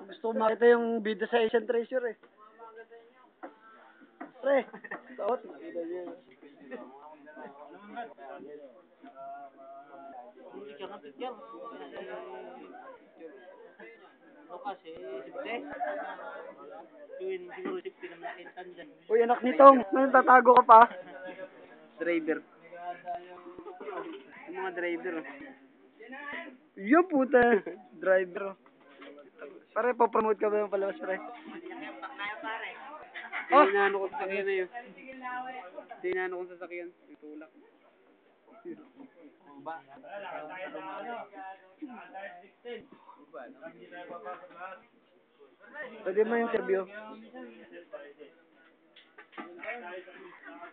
Gusto ko makita yung bida sa Asian Treasure eh. Pre, taot. Uy, anak nitong, ngayon tatago ka pa. Driver. Yung mga driver. Yo puta, driver. Pare, pa-promote ka ba yung palabas, pre? Oh! Inaano ko sa sakyan na yun. Inaano ko sa sakyan. Itulak. Pwede mo yung interview.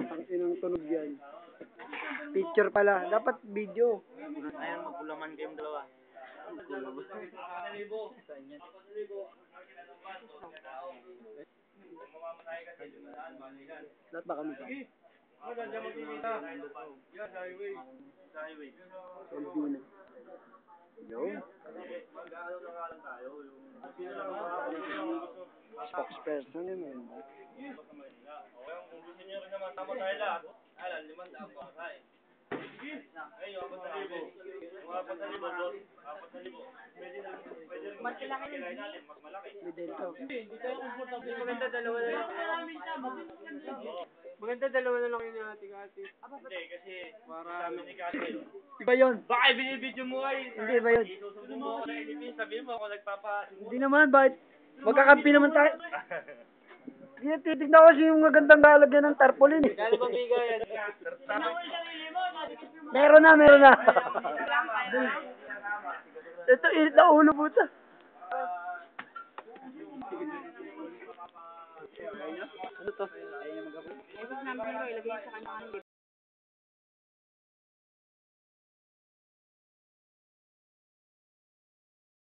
Ang inang tunog yan. Picture pala. Dapat video. Ayun, magulaman kayong dalawa. Lahat ba kami ba? Solvino. Yo. Spokesperson yun eh. Maganda dalawa na lang. Maganda dalawa na lang yun yung ati-ati. Hindi, kasi para Iba yun. baka binibidyo mo ay. Hindi, iba yun. Isusubo mo ako na ilipin. Sabihin mo ako nagpapa... Hindi naman, bakit? Magkakampi naman tayo. Hindi, titignan ko kasi yung magandang lalagyan ng tarpaulin eh. Gano'n ba bigayan? Meron na. Ito, init na ulo puta. Ano to? Ibig namin ko ilagay sa kanya.